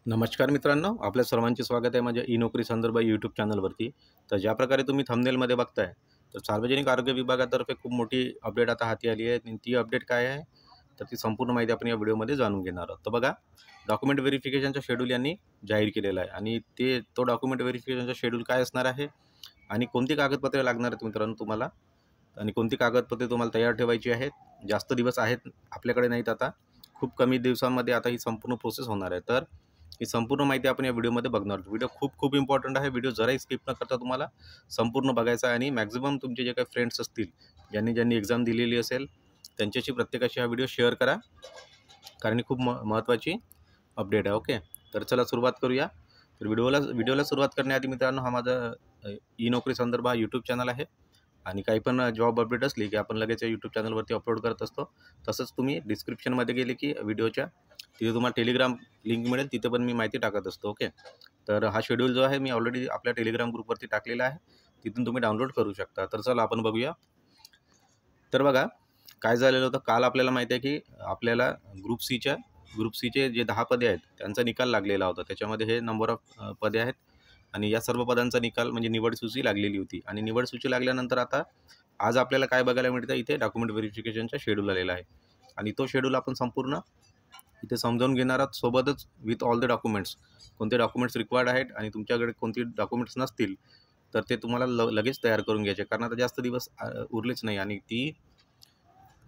नमस्कार मित्रांनो, आपल्या सर्वांचे स्वागत आहे माझ्या ई नोकरी संदर्भ यूट्यूब चॅनलवरती. तर ज्या प्रकारे तुम्ही थंबनेलमध्ये बघताय, तर सार्वजनिक आरोग्य विभागातर्फे खूप मोठी अपडेट आता हाती आली आहे आणि ती अपडेट काय आहे, तर ती संपूर्ण माहिती आपण या व्हिडिओमध्ये जाणून घेणार आहोत. तर बघा, डॉक्युमेंट व्हेरिफिकेशनचा शेड्यूल यांनी जाहीर केलेला आहे आणि तो डॉक्युमेंट व्हेरिफिकेशनचा शेड्यूल काय असणार आहे आणि कोणती कागदपत्रे लागणार आहेत मित्रांनो तुम्हाला आणि कोणती कागदपत्रे तुम्हाला तयार ठेवायची आहेत. जास्त दिवस आहेत आपल्याकडे नाहीत आता. खूप कमी दिवसांमध्ये आता ही संपूर्ण प्रोसेस होणार आहे. तर ही संपूर्ण माहिती आपण या व्हिडिओमध्ये बघणार आहोत. व्हिडिओ खूप इम्पॉर्टंट आहे. व्हिडिओ जराही स्किप न करता तुम्हाला संपूर्ण बघायचा आहे आणि मॅक्झिमम तुमचे जे काही फ्रेंड्स असतील, ज्यांनी एक्झाम दिलेली असेल, त्यांच्याशी प्रत्येकाशी हा व्हिडिओ शेअर करा, कारण ही खूप महत्त्वाची अपडेट आहे. ओके, तर चला सुरुवात करूया. तर व्हिडिओला सुरुवात करण्याआधी मित्रांनो, हा माझा ई नोकरी संदर्भ हा यूट्यूब चॅनल आहे आणि काही पण जॉब अपडेट असली की आपण लगेच यूट्यूब चॅनलवरती अपलोड करत असतो. तसंच तुम्ही डिस्क्रिप्शनमध्ये गेले की व्हिडिओच्या तिथे तुम्हाला टेलिग्राम लिंक मिळेल, तिथे पण मी माहिती टाकत असतो. ओके, तर हा शेड्यूल जो आहे मी ऑलरेडी आपल्या टेलिग्राम ग्रुपवरती टाकलेला आहे, तिथून तुम्ही डाउनलोड करू शकता. तर चला आपण बघूया. तर बघा, काय झालेलं होतं काल आपल्याला माहिती आहे की आपल्याला ग्रुप सीचे जे 10 पदे आहेत त्यांचा निकाल लागलेला होता. त्याच्यामध्ये हे नंबर ऑफ पदे आहेत आणि या सर्व पदांचा निकाल म्हणजे निवड सूची लागलेली होती आणि निवड सूची लागल्यानंतर आता आज आपल्याला काय बघायला मिळतं, इथे डॉक्युमेंट व्हेरिफिकेशनचा शेड्यूल आलेला आहे आणि तो शेड्यूल आपण संपूर्ण इथे समजावून घेणार आहोत, सोबतच विथ ऑल द डॉक्युमेंट्स. कोणते डॉक्युमेंट्स रिक्वायर्ड आहेत आणि तुमच्याकडे कोणती डॉक्युमेंट्स नसतील तर ते तुम्हाला लगेच तयार करून घ्यायचे, कारण आता जास्त दिवस उरलेच नाही आणि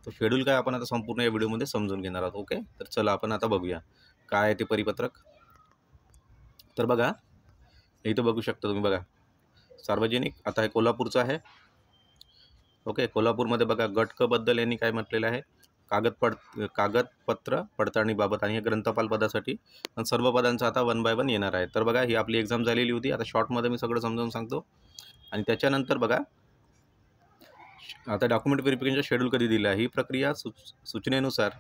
तो शेड्यूल काय आपण आता संपूर्ण या व्हिडिओमध्ये समजून घेणार आहोत. ओके, तर चला आपण आता बघूया काय आहे ते परिपत्रक. तर बघा, इथं बघू शकता तुम्ही. बघा, सार्वजनिक आता हे कोल्हापूरचं आहे. ओके, कोल्हापूरमध्ये बघा गट क बद्दल यांनी काय म्हटलेलं आहे, कागदपत्र पडताळणीबाबत आणि हे ग्रंथपाल पदासाठी सर्व पदांचा आता 1 बाय 1 येणार आहे. तर बघा, ही आपली एक्झाम झालेली होती. आता शॉर्टमध्ये मी सगळं समजावून सांगतो आणि त्याच्यानंतर बघा, आता डॉक्युमेंट व्हेरिफिकेशनचा शेड्यूल कधी दिला आहे, ही प्रक्रिया सूचनेनुसार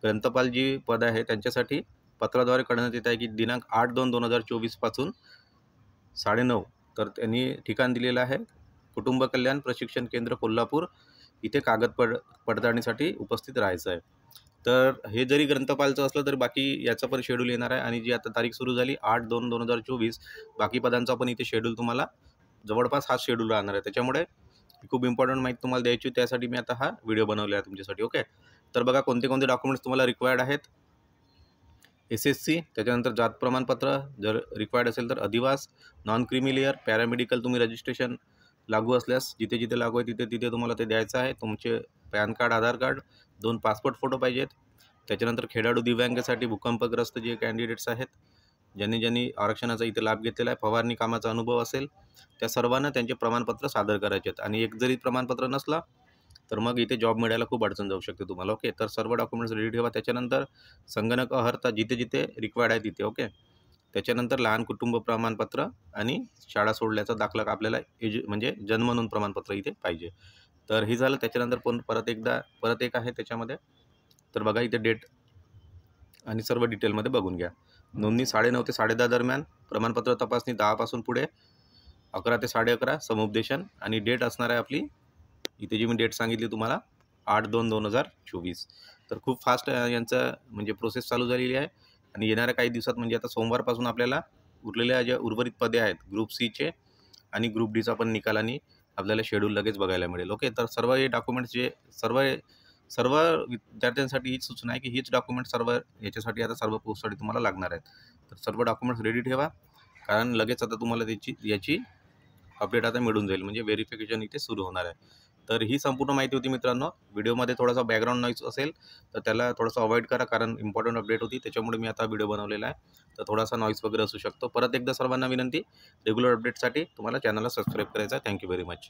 ग्रंथपाल जी पद आहे त्यांच्यासाठी पत्राद्वारे कळवण्यात येत आहे की दिनांक 8/2/2024 पासून 9:30 तर त्यांनी ठिकाण दिलेलं आहे कुटुंब कल्याण प्रशिक्षण केंद्र कोल्हापूर, इथे पडताळणीसाठी उपस्थित राहायचं आहे. तर हे जरी ग्रंथपालचं असलं तरी बाकी याचं पण शेड्यूल येणार आहे आणि जी आता तारीख सुरू झाली 8/2/2024, बाकी पदांचा पण इथे शेड्यूल तुम्हाला जवळपास हा शेड्यूल राहणार आहे. त्याच्यामुळे खूप इम्पॉर्टंट माहिती तुम्हाला द्यायची होती, त्यासाठी मी आता हा व्हिडिओ बनवला आहे तुमच्यासाठी. ओके, तर बघा कोणते कोणते डॉक्युमेंट्स तुम्हाला रिक्वायर्ड आहेत. SSC, त्याच्यानंतर जात प्रमाणपत्र जर रिक्वायर्ड असेल तर अधिवास, नॉन क्रिमिलियर, पॅरामेडिकल तुम्ही रजिस्ट्रेशन लागू असल्यास जिथे जिथे लागू आहे तिथे तिथे तुम्हाला ते द्यायचं आहे. तुमचे पॅन कार्ड, आधार कार्ड, 2 पासपोर्ट फोटो पाहिजेत. त्याच्यानंतर खेळाडू दिव्यांगासाठी भूकंपग्रस्त जे कॅन्डिडेट्स आहेत, ज्यांनी आरक्षणाचा इथे लाभ घेतलेला आहे, फवारणी कामाचा अनुभव असेल, त्या सर्वांना त्यांचे प्रमाणपत्र सादर करायचे आहेत आणि एक जरी प्रमाणपत्र नसला तर मग इथे जॉब मिळायला खूप अडचण जाऊ शकते तुम्हाला. ओके, तर सर्व डॉक्युमेंट्स रेडी ठेवा. त्याच्यानंतर संगणक अर्हता जिथे जिथे रिक्वायर्ड आहे तिथे. ओके, त्याच्यानंतर लहान कुटुंब प्रमाणपत्र आणि शाळा सोडल्याचा दाखला आपल्याला म्हणजे जन्म नोंद प्रमाणपत्र इथे पाहिजे. तर हे झालं. त्याच्यानंतर परत एक आहे त्याच्यामध्ये. तर बघा, इथे डेट आणि सर्व डिटेलमध्ये बघून घ्या. नोंदणी 9:30 ते 10:30 दरम्यान, प्रमाणपत्र तपासणी 10 पासून पुढे, 11 ते 11:30 समुपदेशन आणि डेट असणार आहे आपली इथे जी मी डेट सांगितली तुम्हाला 8/2/2024. तर खूप फास्ट यांचं म्हणजे प्रोसेस चालू झालेली आहे आणि येणाऱ्या काही दिवसात म्हणजे आता सोमवारपासून आपल्याला उरलेल्या ज्या उर्वरित पदे आहेत ग्रुप सीचे आणि ग्रुप डीचा पण निकाल आणि आपल्याला शेड्यूल लगेच बघायला मिळेल. ओके, तर सर्व हे डॉक्युमेंट्स जे सर्व सर्व विद्यार्थ्यांसाठी हीच सूचना आहे की हीच डॉक्युमेंट सर्व याच्यासाठी आता सर्व पोस्टसाठी तुम्हाला लागणार आहेत. तर सर्व डॉक्युमेंट्स रेडी ठेवा, कारण लगेच आता तुम्हाला याची अपडेट आता मिळून जाईल, म्हणजे व्हेरिफिकेशन इथे सुरू होणार आहे. तर ही संपूर्ण माहिती होती मित्रांनो. व्हिडिओमध्ये थोडासा बॅकग्राऊंड नॉईज असेल तर त्याला थोडंसं अवॉइड करा, कारण इम्पॉर्टंट अपडेट होती, त्याच्यामुळे मी आता व्हिडिओ बनवलेला आहे. तर थोडासा नॉईज वगैरे असू शकतो. परत एकदा सर्वांना विनंती, रेग्युलर अपडेटसाठी तुम्हाला चॅनलला सबस्क्राईब करायचं आहे. Thank you very much.